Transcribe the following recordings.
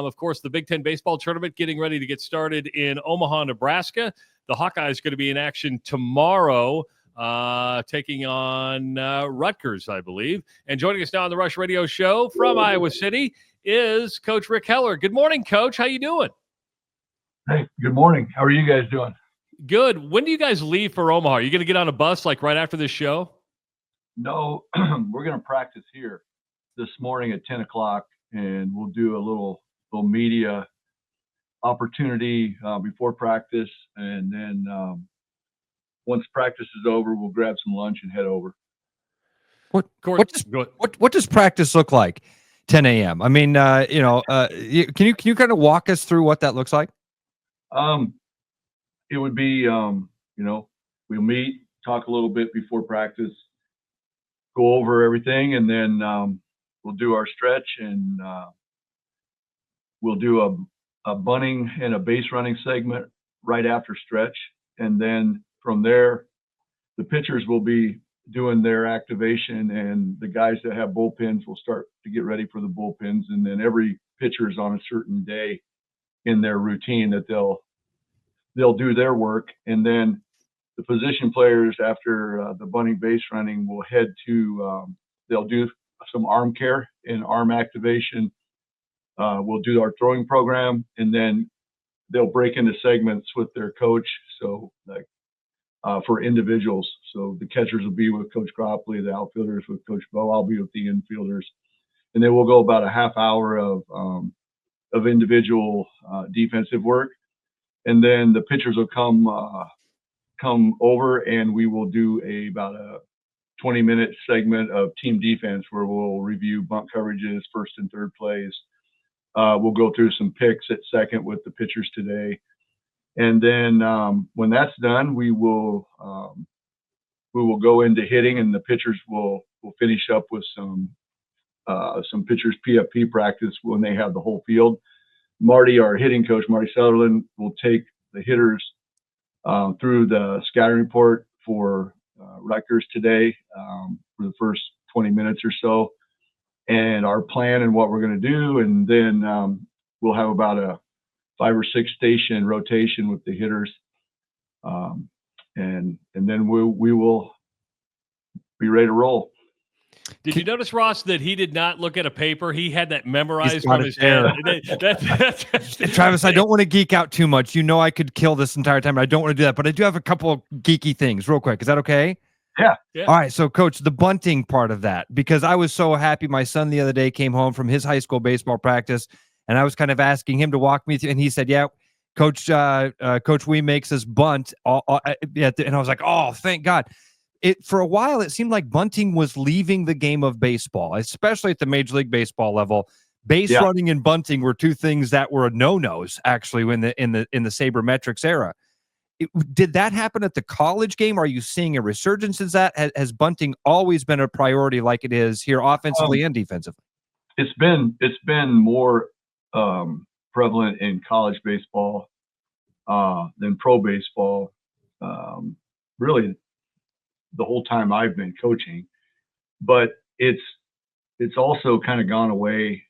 Of course, the Big Ten baseball tournament getting ready to get started in Omaha, Nebraska. The Hawkeyes going to be in action tomorrow, taking on Rutgers, I believe. And joining us now on the Rush Radio Show from Iowa City is Coach Rick Heller. Good morning, Coach. How you doing? Hey, good morning. How are you guys doing? Good. When do you guys leave for Omaha? Are you going to get on a bus like right after this show? No, we're going to practice here this morning at 10 o'clock, and we'll do a little media opportunity before practice. And then once practice is over, we'll grab some lunch and head over. What does practice look like? 10 a.m. I mean, can you kind of walk us through what that looks like? It would be, we'll meet, talk a little bit before practice, go over everything, and then we'll do our stretch, and we'll do a bunting and a base running segment right after stretch. And then from there, the pitchers will be doing their activation, and the guys that have bullpens will start to get ready for the bullpens. And then every pitcher is on a certain day in their routine that they'll do their work. And then the position players, after the bunting base running, will head to, they'll do some arm care and arm activation. We'll do our throwing program, and then they'll break into segments with their coach. So for individuals, so the catchers will be with Coach Cropley, the outfielders with Coach Bo. I'll be with the infielders, and then we'll go about a half hour of individual defensive work, and then the pitchers will come over, and we will do about a 20-minute segment of team defense where we'll review bunt coverages, first and third plays. We'll go through some picks at second with the pitchers today. And then when that's done, we will go into hitting, and the pitchers will finish up with some pitchers PFP practice when they have the whole field. Marty, our hitting coach, Marty Sutherland, will take the hitters through the scouting report for Rutgers today for the first 20 minutes or so, and our plan and what we're going to do. And then we'll have about a 5 or 6 station rotation with the hitters. And then we will be ready to roll. Did you notice, Ross, that he did not look at a paper? He had that memorized from his head. Travis, I don't want to geek out too much. You know I could kill this entire time. I don't want to do that, but I do have a couple of geeky things real quick. Is that okay? Yeah. All right. So, Coach, the bunting part of that, because I was so happy. My son the other day came home from his high school baseball practice, and I was kind of asking him to walk me through, and he said, yeah, Coach Wee makes us bunt. And I was like, oh, thank God. For a while, it seemed like bunting was leaving the game of baseball, especially at the Major League Baseball level. Running and bunting were two things that were no-nos, actually, in the sabermetrics era. Did that happen at the college game? Are you seeing a resurgence in that? Has bunting always been a priority like it is here offensively and defensively? It's been more prevalent in college baseball than pro baseball, really the whole time I've been coaching. But it's also kind of gone away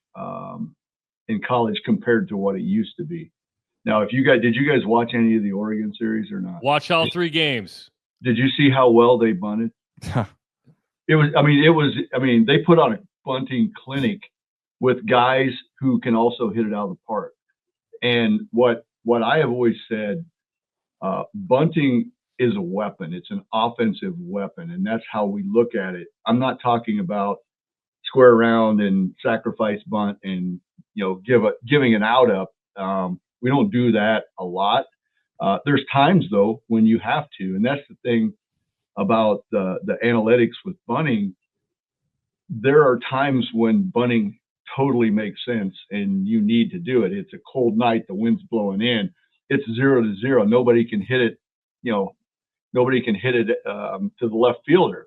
in college compared to what it used to be. Now, did you guys watch any of the Oregon series or not? Watched all 3 games. Did you see how well they bunted? They put on a bunting clinic with guys who can also hit it out of the park. And what I have always said, bunting is a weapon. It's an offensive weapon, and that's how we look at it. I'm not talking about square around and sacrifice bunt and giving an out up. We don't do that a lot. There's times though when you have to, and that's the thing about the analytics with bunting. There are times when bunting totally makes sense and you need to do it. It's a cold night, the wind's blowing in, it's 0-0. Nobody can hit it, to the left fielder,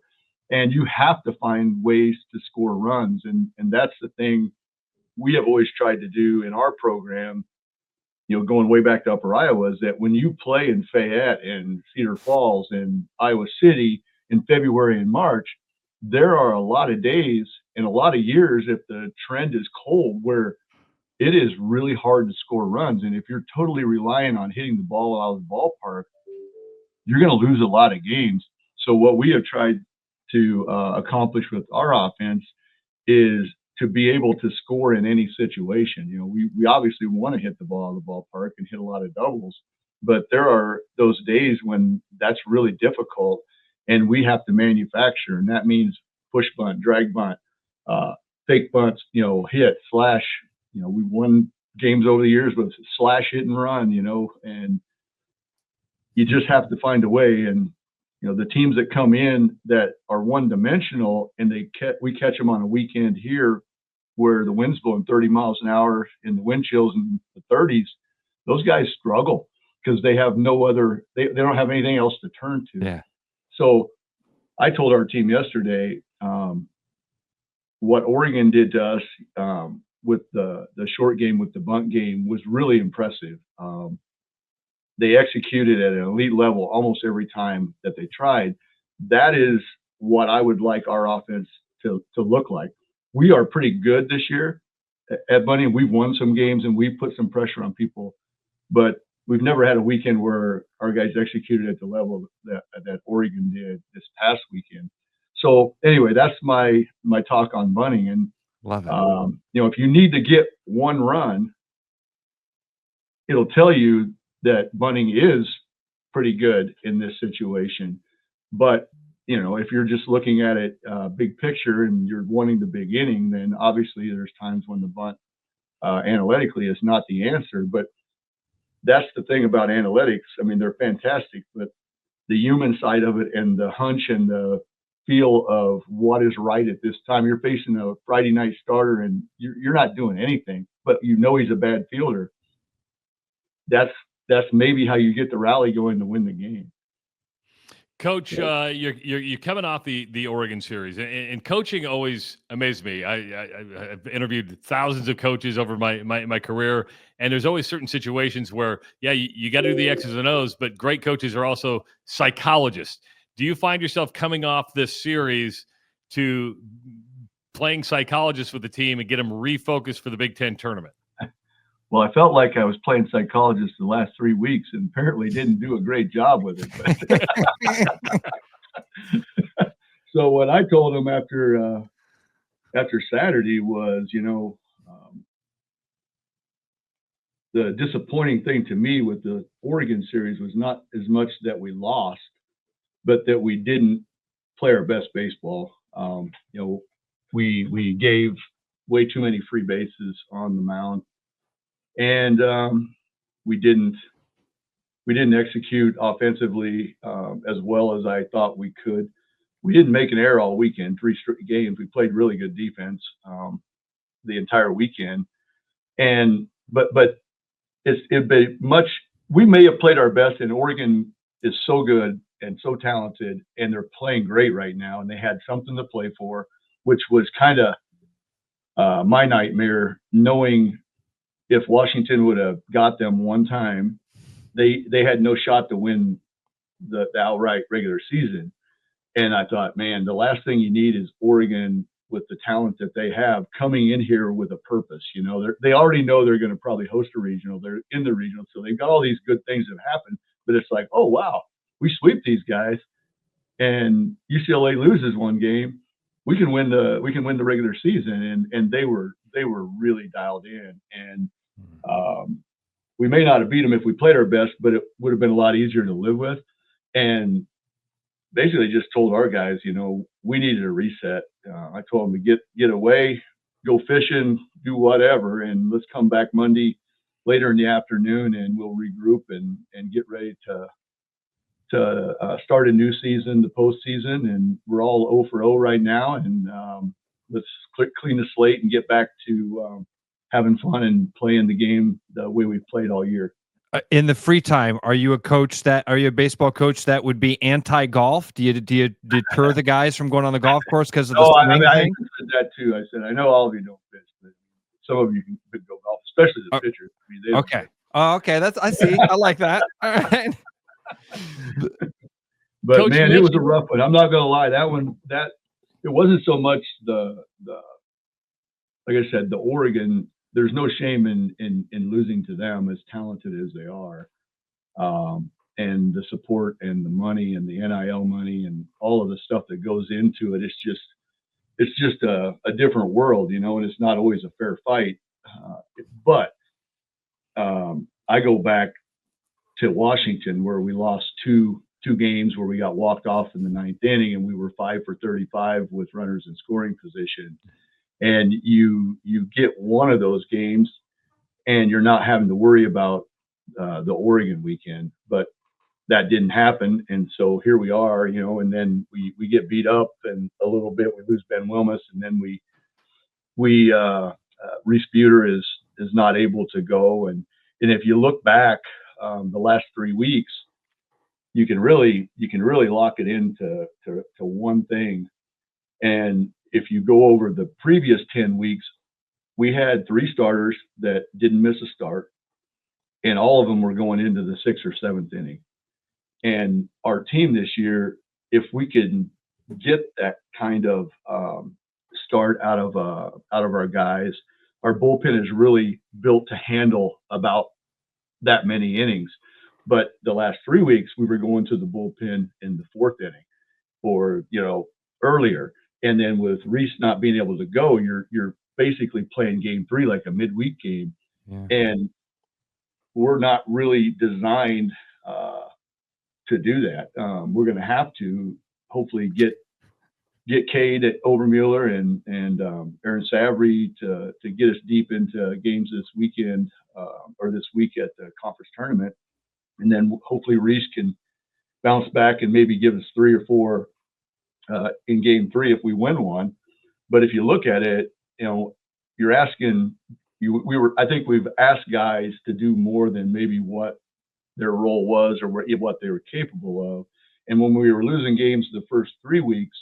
and you have to find ways to score runs. And that's the thing we have always tried to do in our program, going way back to Upper Iowa, is that when you play in Fayette and Cedar Falls and Iowa City in February and March, there are a lot of days and a lot of years, if the trend is cold, where it is really hard to score runs. And if you're totally relying on hitting the ball out of the ballpark, you're going to lose a lot of games. So what we have tried to accomplish with our offense is to be able to score in any situation. You know, we obviously want to hit the ball out of the ballpark and hit a lot of doubles, but there are those days when that's really difficult, and we have to manufacture, and that means push bunt, drag bunt, fake bunts, you know, hit, slash. You know, we won games over the years with slash, hit, and run, you know, and you just have to find a way. And, you know, the teams that come in that are one-dimensional and we catch them on a weekend here where the wind's blowing 30 miles an hour in the wind chills in the 30s, those guys struggle because they have no other, they don't have anything else to turn to. Yeah. So I told our team yesterday, what Oregon did to us with the short game, with the bunt game, was really impressive. They executed at an elite level almost every time that they tried. That is what I would like our offense to look like. We are pretty good this year at bunting. We've won some games and we've put some pressure on people, but we've never had a weekend where our guys executed at the level that Oregon did this past weekend. So anyway, that's my talk on bunting. And love it. you know, if you need to get one run, it'll tell you that bunting is pretty good in this situation. But, you know, if you're just looking at it big picture and you're wanting the big inning, then obviously there's times when the bunt analytically is not the answer. But that's the thing about analytics. I mean, they're fantastic, but the human side of it and the hunch and the feel of what is right at this time. You're facing a Friday night starter and you're not doing anything, but you know he's a bad fielder. That's maybe how you get the rally going to win the game. Coach, you're coming off the Oregon series, and coaching always amazed me. I've interviewed thousands of coaches over my career, and there's always certain situations where, yeah, you got to do the X's and O's, but great coaches are also psychologists. Do you find yourself coming off this series to playing psychologist with the team and get them refocused for the Big Ten tournament? Well, I felt like I was playing psychologist the last 3 weeks and apparently didn't do a great job with it. But so what I told him after Saturday was, you know, the disappointing thing to me with the Oregon series was not as much that we lost, but that we didn't play our best baseball. You know, we gave way too many free bases on the mound. And we didn't execute offensively as well as I thought we could. We didn't make an error all weekend, 3 straight games. We played really good defense the entire weekend. And but it'd be much. We may have played our best, and Oregon is so good and so talented, and they're playing great right now. And they had something to play for, which was kind of my nightmare, knowing if Washington would have got them one time, they had no shot to win the outright regular season. And I thought, man, the last thing you need is Oregon with the talent that they have coming in here with a purpose. You know, they already know they're going to probably host a regional. They're in the regional, so they've got all these good things that happen. But it's like, oh wow, we sweep these guys, and UCLA loses one game, we can win the regular season. And they were really dialed in. And we may not have beat them if we played our best, but it would have been a lot easier to live with. And basically just told our guys, you know, we needed a reset. I told them to get away, go fishing, do whatever, and let's come back Monday later in the afternoon and we'll regroup and get ready to start a new season, the postseason. And we're all 0 for 0 right now. And let's clean the slate and get back to having fun and playing the game the way we've played all year. In the free time, are you a baseball coach that would be anti-golf? Do you deter the guys from going on the golf course because of the swing I thing? said that too. I said, I know all of you don't pitch, but some of you can go golf, especially the pitchers. I mean, okay. Oh, okay. I see. I like that. All right. But Coach, man, it was a rough one. I'm not going to lie. It wasn't so much the like I said, the Oregon there's no shame in losing to them, as talented as they are. And the support and the money and the NIL money and all of the stuff that goes into it. It's just a different world, you know, and it's not always a fair fight. But I go back to Washington, where we lost two games where we got walked off in the 9th inning, and we were 5 for 35 with runners in scoring position. And you get one of those games, and you're not having to worry about the Oregon weekend. But that didn't happen, and so here we are, you know. And then we get beat up, and a little bit we lose Ben Wilmus, and then Reese Buter is not able to go. And if you look back, the last 3 weeks, you can really lock it into one thing. And if you go over the previous 10 weeks, we had 3 starters that didn't miss a start, and all of them were going into the 6th or 7th inning. And our team this year, if we can get that kind of start out of our guys, our bullpen is really built to handle about that many innings. But the last 3 weeks, we were going to the bullpen in the 4th inning, or, you know, earlier. And then with Reese not being able to go, you're basically playing game 3 like a midweek game. Yeah. And we're not really designed to do that. We're going to have to hopefully get Cade at Overmuller and Aaron Savary to get us deep into games this weekend or this week at the conference tournament. And then hopefully Reese can bounce back and maybe give us 3 or 4 in game 3 if we win one. But if you look at it, you know, you're asking, I think we've asked guys to do more than maybe what their role was or what they were capable of. And when we were losing games the first 3 weeks,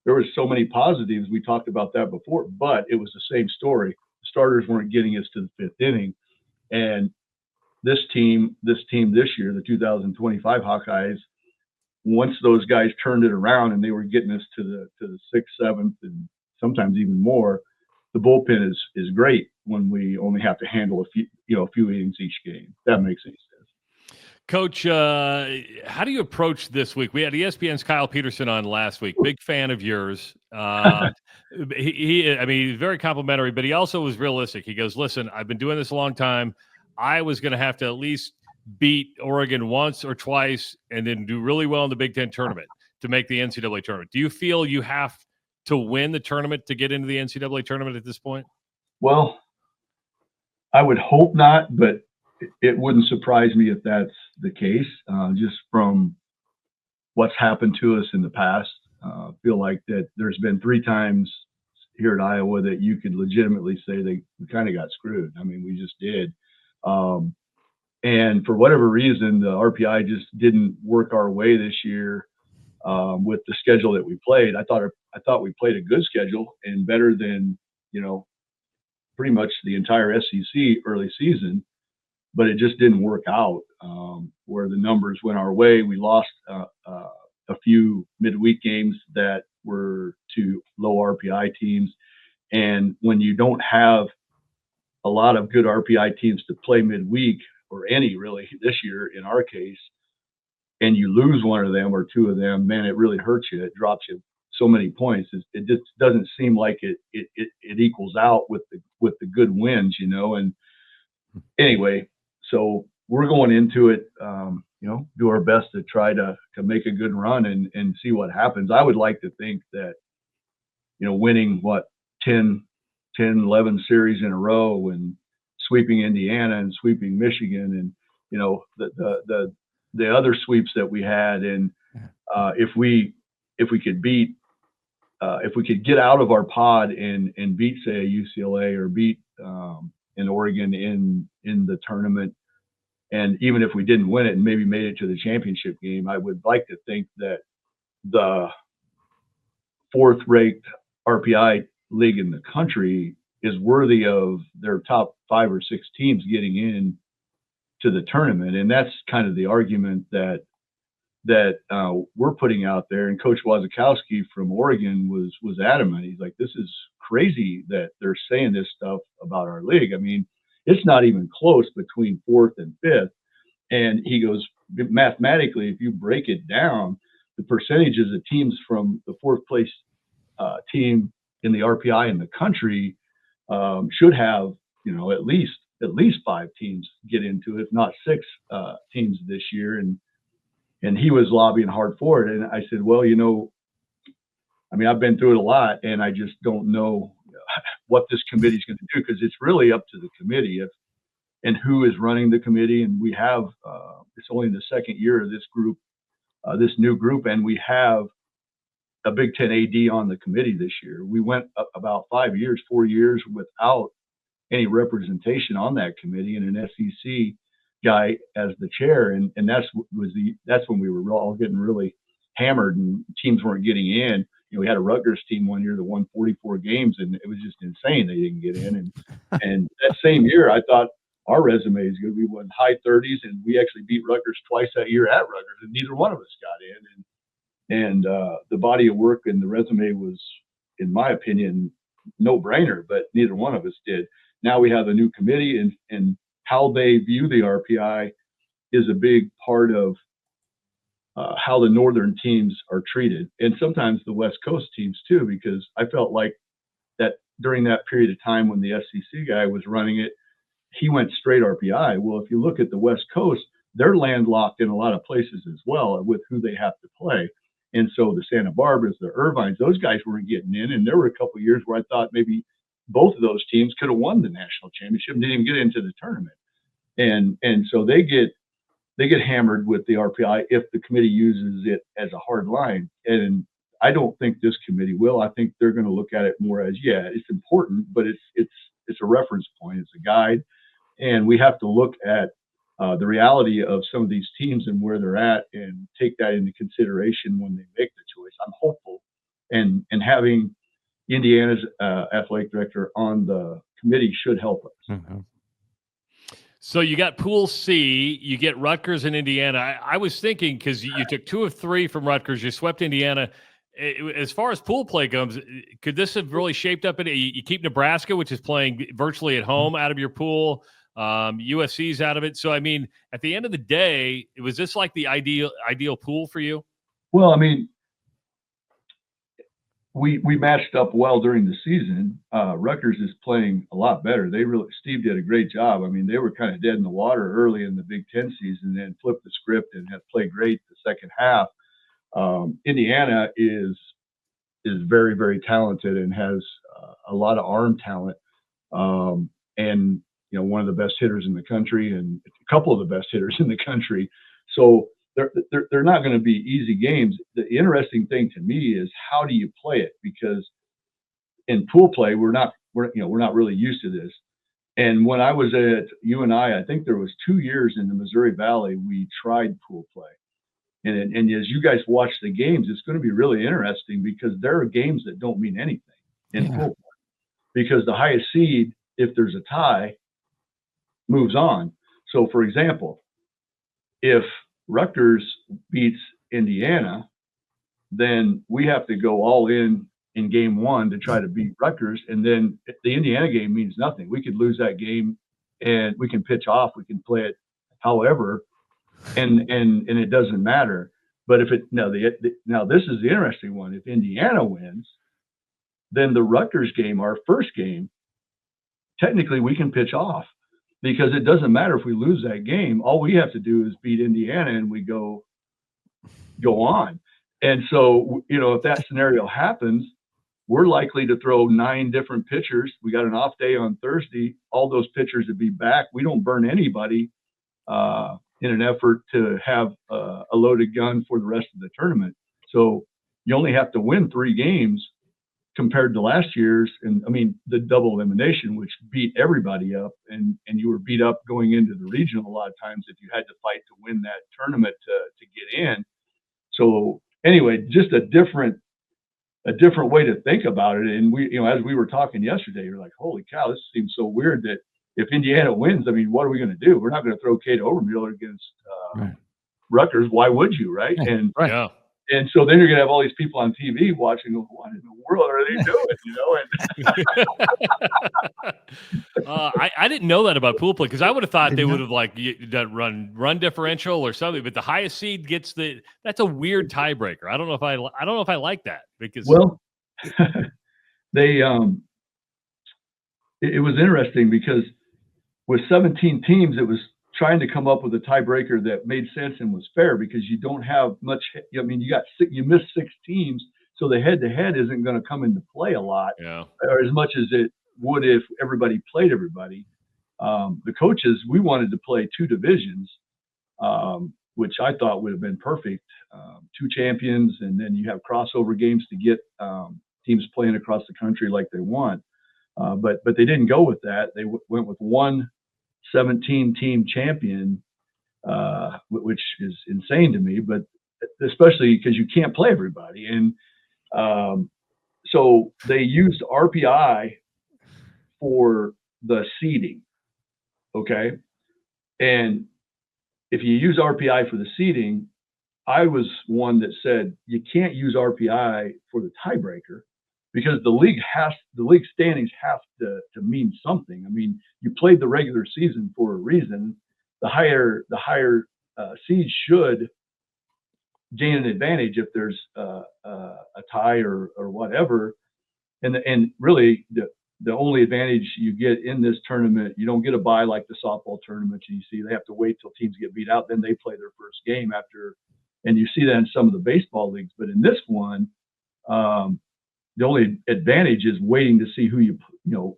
there was so many positives. We talked about that before, but it was the same story. The starters weren't getting us to the 5th inning. And this team this year, the 2025 Hawkeyes, once those guys turned it around and they were getting us to the 6th, 7th, and sometimes even more, the bullpen is great when we only have to handle a few innings each game. That makes any sense. Coach, how do you approach this week? We had ESPN's Kyle Peterson on last week. Big fan of yours. He's very complimentary, but he also was realistic. He goes, listen, I've been doing this a long time. I was going to have to at least beat Oregon once or twice and then do really well in the Big Ten tournament to make the NCAA tournament. Do you feel you have to win the tournament to get into the NCAA tournament at this point? Well, I would hope not, but it wouldn't surprise me if that's the case, just from what's happened to us in the past. I feel like that there's been 3 times here at Iowa that you could legitimately say we kind of got screwed. I mean, we just did. And for whatever reason, the RPI just didn't work our way this year with the schedule that we played. I thought we played a good schedule and better than, you know, pretty much the entire SEC early season. But it just didn't work out where the numbers went our way. We lost a few midweek games that were to low RPI teams. And when you don't have a lot of good RPI teams to play midweek, or any really this year in our case, and you lose one of them or 2 of them, man, it really hurts you. It drops you so many points. It just doesn't seem like it equals out with the good wins, you know. And anyway, so we're going into it, do our best to try to make a good run and see what happens. I would like to think that, you know, winning 10, 11 series in a row and sweeping Indiana and sweeping Michigan and, you know, the other sweeps that we had. And if we could get out of our pod and beat, say, a UCLA or beat an Oregon in the tournament, and even if we didn't win it and maybe made it to the championship game, I would like to think that the 4th-ranked RPI league in the country is worthy of their top 5 or 6 teams getting in to the tournament. And that's kind of the argument that we're putting out there. And Coach Wazakowski from Oregon was adamant. He's like, this is crazy that they're saying this stuff about our league. I mean, it's not even close between 4th and 5th. And he goes, mathematically, if you break it down, the percentages of teams from the 4th place team in the RPI in the country should have, at least 5 teams get into it, if not 6 teams this year. And he was lobbying hard for it. And I said, well, I mean, I've been through it a lot, and I just don't know what this committee is going to do, because it's really up to the committee and who is running the committee. And we have, it's only the second year of this group, this new group, and we have a Big Ten AD on the committee this year. We went about 4 years without any representation on that committee, and an SEC guy as the chair. And that's when we were all getting really hammered and teams weren't getting in. We had a Rutgers team one year that won 44 games, and it was just insane they didn't get in. And that same year, I thought our resume is good. We won high 30s, and we actually beat Rutgers twice that year at Rutgers, and neither one of us got in. And the body of work and the resume was, in my opinion, no-brainer, but neither one of us did. Now we have a new committee, and how they view the RPI is a big part of how the northern teams are treated, and sometimes the West Coast teams too, because I felt like that during that period of time when the SEC guy was running it, he went straight RPI. Well, if you look at the West Coast, they're landlocked in a lot of places as well with who they have to play. And so the Santa Barbaras, the Irvines, those guys weren't getting in. And there were a couple of years where I thought maybe both of those teams could have won the national championship and didn't even get into the tournament. And so they get hammered with the RPI if the committee uses it as a hard line. And I don't think this committee will. I think they're going to look at it more as, yeah, it's important, but it's a reference point, it's a guide, and we have to look at the reality of some of these teams and where they're at, and take that into consideration when they make the choice. I'm hopeful, and having Indiana's athletic director on the committee should help us. Mm-hmm. So you got Pool C, you get Rutgers and Indiana. I was thinking, because you took 2 of 3 from Rutgers, you swept Indiana. As far as pool play goes, could this have really shaped up? You keep Nebraska, which is playing virtually at home, out of your pool. USC's out of it. So, I mean, at the end of the day, was this like the ideal pool for you? Well, I mean, we matched up well during the season. Rutgers is playing a lot better. Steve did a great job. I mean, they were kind of dead in the water early in the Big Ten season, then flipped the script and have played great the second half. Indiana is very, very talented and has a lot of arm talent, and one of the best hitters in the country, and a couple of the best hitters in the country. So they're not going to be easy games. The interesting thing to me is, how do you play it? Because in pool play, we're not really used to this. And when I was at UNI, I think there was 2 years in the Missouri Valley we tried pool play. And as you guys watch the games, it's going to be really interesting, because there are games that don't mean anything in pool play, because the highest seed, if there's a tie, moves on. So, for example, if Rutgers beats Indiana, then we have to go all in game 1 to try to beat Rutgers, and then the Indiana game means nothing. We could lose that game, and we can pitch off. We can play it however. And it doesn't matter. But now this is the interesting one. If Indiana wins, then the Rutgers game, our first game, technically we can pitch off, because it doesn't matter if we lose that game. All we have to do is beat Indiana, and we go on. And so, if that scenario happens, we're likely to throw 9 different pitchers. We got an off day on Thursday. All those pitchers would be back. We don't burn anybody in an effort to have a loaded gun for the rest of the tournament. So you only have to win 3 games compared to last year's, and I mean the double elimination, which beat everybody up, and you were beat up going into the regional a lot of times if you had to fight to win that tournament to get in. So anyway, just a different way to think about it. And we, as we were talking yesterday, you're like, holy cow, this seems so weird that if Indiana wins, I mean, what are we going to do? We're not going to throw Kate Overmiller against Rutgers. Why would you, right? And yeah. And so then you're going to have all these people on TV watching, what in the world are they doing? I didn't know that about pool play, because I would have thought they would have done run differential or something. But the highest seed gets that's a weird tiebreaker. I don't know if I like that, because they it was interesting because with 17 teams, it was trying to come up with a tiebreaker that made sense and was fair, because you don't have much. I mean, you missed 6 teams, so the head-to-head isn't going to come into play a lot, or as much as it would if everybody played everybody. The coaches, we wanted to play 2 divisions, which I thought would have been perfect. 2 champions, and then you have crossover games to get teams playing across the country like they want. But they didn't go with that. They went with 1 17-team champion, which is insane to me, but especially because you can't play everybody. And so they used RPI for the seeding, okay? And if you use RPI for the seeding, I was one that said you can't use RPI for the tiebreaker, because the league standings have to mean something. I mean, you played the regular season for a reason. The higher seeds should gain an advantage if there's a tie or whatever. And really the only advantage you get in this tournament, you don't get a bye like the softball tournament. You see they have to wait till teams get beat out, then they play their first game after. And you see that in some of the baseball leagues, but in this one, the only advantage is waiting to see who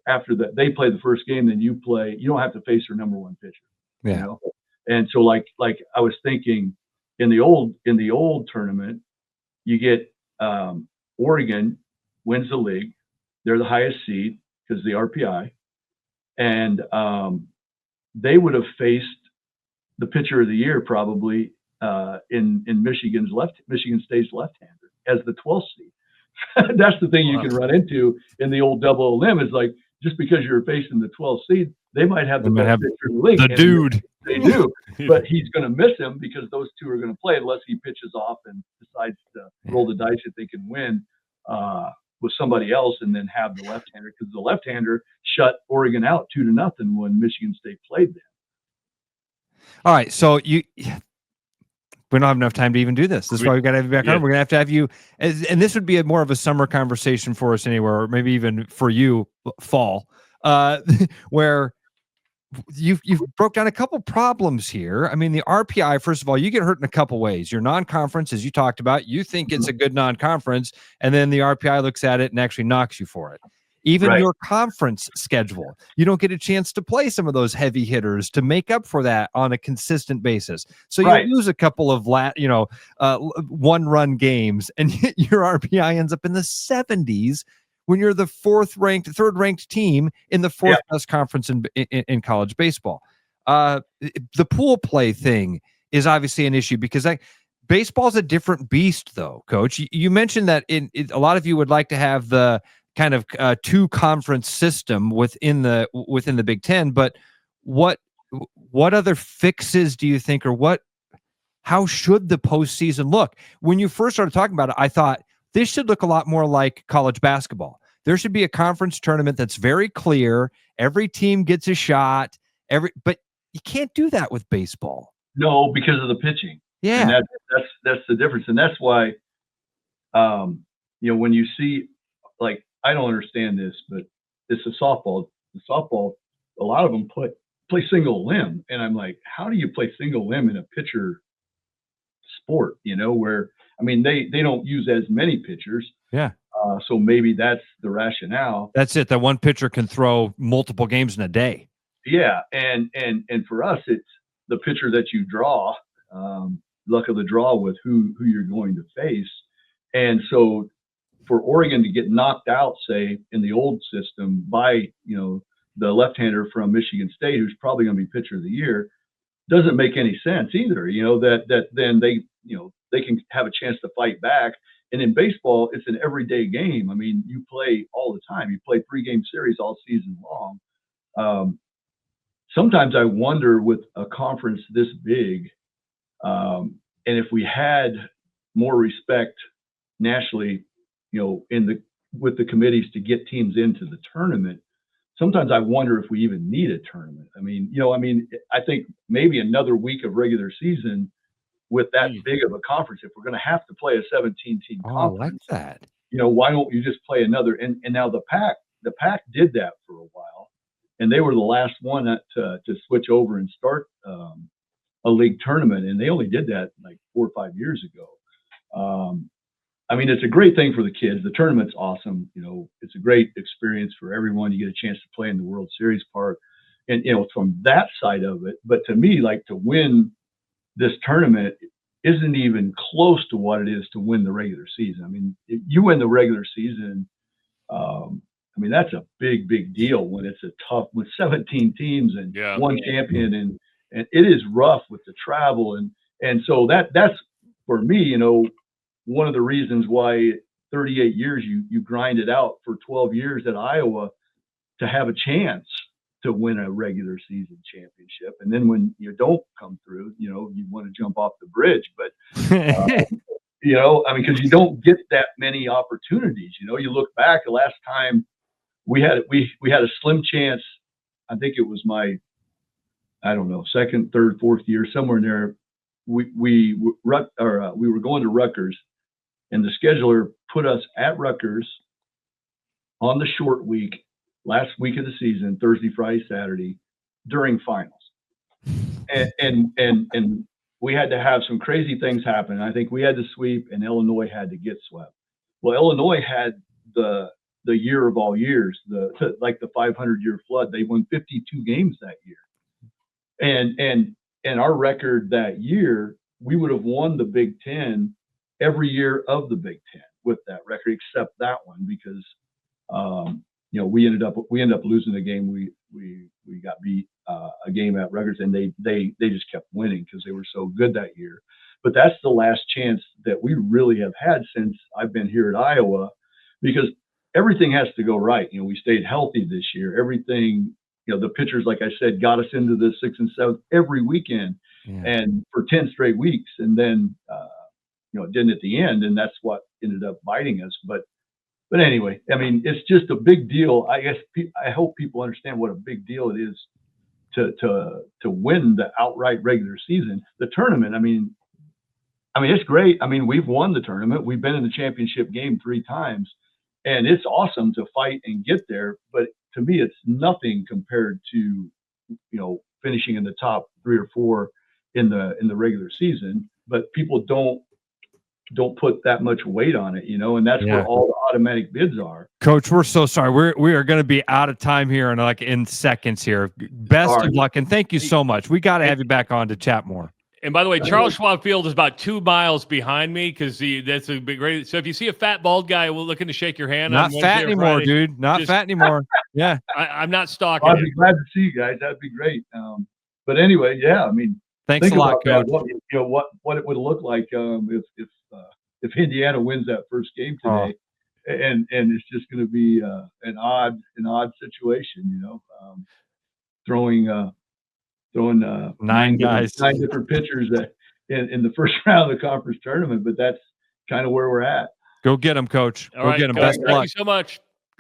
after that they play the first game, then you play. You don't have to face your number 1 pitcher. Yeah. You know? And so like I was thinking in the old tournament, you get Oregon wins the league. They're the highest seed because of the RPI, and they would have faced the pitcher of the year probably in Michigan State's left-hander as the 12th seed. That's the thing you can run into in the old double limb, is like, just because you're facing the 12th seed, they might have the best pitcher in the league. The dude. They do, but he's going to miss him because those 2 are going to play unless he pitches off and decides to roll the dice if they can win with somebody else, and then have the left-hander, because the left-hander shut Oregon out 2-0 when Michigan State played them. All right, so we don't have enough time to even do this. This is why we've got to have you back on. We're going to have you, and this would be more of a summer conversation for us anywhere, or maybe even for you, fall, where you've broke down a couple problems here. I mean, the RPI, first of all, you get hurt in a couple ways. Your non-conference, as you talked about, you think it's a good non-conference, and then the RPI looks at it and actually knocks you for it. Even your conference schedule, you don't get a chance to play some of those heavy hitters to make up for that on a consistent basis. So you lose a couple of one-run games, and your RPI ends up in the 70s when you're the third-ranked team in the 4th best conference in college baseball. The pool play thing is obviously an issue, because baseball's a different beast, though, Coach. You mentioned that a lot of you would like to have the kind of 2-conference system within the Big Ten, but what other fixes do you think, or how should the postseason look? When you first started talking about it, I thought this should look a lot more like college basketball. There should be a conference tournament that's very clear. Every team gets a shot. But you can't do that with baseball. No, because of the pitching. Yeah, and that's the difference, and that's why, when you see, like, I don't understand this, but it's a softball. The softball, a lot of them play single limb, and I'm like, how do you play single limb in a pitcher sport? Where, I mean, they don't use as many pitchers. Yeah. So maybe that's the rationale. That's it. That one pitcher can throw multiple games in a day. Yeah, and for us, it's the pitcher that you draw, luck of the draw with who you're going to face, and so for Oregon to get knocked out, say in the old system, by the left-hander from Michigan State, who's probably going to be pitcher of the year, doesn't make any sense either. That then they can have a chance to fight back. And in baseball, it's an everyday game. I mean, you play all the time. You play 3-game series all season long. Sometimes I wonder, with a conference this big, and if we had more respect nationally, with the committees to get teams into the tournament. Sometimes I wonder if we even need a tournament. I mean, I think maybe another week of regular season with that big of a conference, if we're going to have to play a 17-team conference, I like that. Why don't you just play another? And now the Pac did that for a while, and they were the last one to switch over and start a league tournament, and they only did that like 4 or 5 years ago. I mean, it's a great thing for the kids. The tournament's awesome. It's a great experience for everyone. You get a chance to play in the World Series part, and from that side of it. But to me, like, to win this tournament isn't even close to what it is to win the regular season. I mean, if you win the regular season, I mean, that's a big, big deal when it's a tough with 17 teams and one champion, and it is rough with the travel, and so that's for me, one of the reasons why 38 years you grind it out for 12 years at Iowa to have a chance to win a regular season championship. And then when you don't come through, you want to jump off the bridge, but I mean, because you don't get that many opportunities. You look back, the last time we had a slim chance. I think it was my, I don't know, second, third, fourth year, somewhere in there. We were going to Rutgers, and the scheduler put us at Rutgers on the short week, last week of the season, Thursday, Friday, Saturday, during finals. And we had to have some crazy things happen. I think we had to sweep, and Illinois had to get swept. Well, Illinois had the year of all years, like the 500-year flood. They won 52 games that year. And our record that year, we would have won the Big Ten every year of the Big Ten with that record, except that one, because we ended up losing the game. We got beat a game at Rutgers, and they just kept winning because they were so good that year. But that's the last chance that we really have had since I've been here at Iowa, because everything has to go right. We stayed healthy this year. Everything, the pitchers, like I said, got us into the 6th and 7th every weekend, and for 10 straight weeks. And then, it didn't at the end, and that's what ended up biting us. But anyway, I mean, it's just a big deal. I guess I hope people understand what a big deal it is to win the outright regular season. The tournament, I mean, it's great. I mean, we've won the tournament. We've been in the championship game 3 times, and it's awesome to fight and get there. But to me, it's nothing compared to, finishing in the top 3 or 4 in the regular season. But people don't put that much weight on it, and that's where all the automatic bids are. Coach, we're so sorry. We are going to be out of time here in seconds here. Best of luck, and thank you so much. We got to have you back on to chat more. And by the way, Charles Schwab Field is about 2 miles behind me, because that's a big great. So if you see a fat bald guy looking to shake your hand, not fat anymore, dude. Not fat anymore. Yeah, I'm not stalking. I'd be glad to see you guys. That'd be great. But anyway, I mean, thanks a lot, Coach. What it would look like if Indiana wins that first game today, and it's just going to be an odd situation, throwing 9 different pitchers in the first round of the conference tournament. But that's kind of where we're at. Go get them, Coach. Go get them. Best of luck. Thank you so much.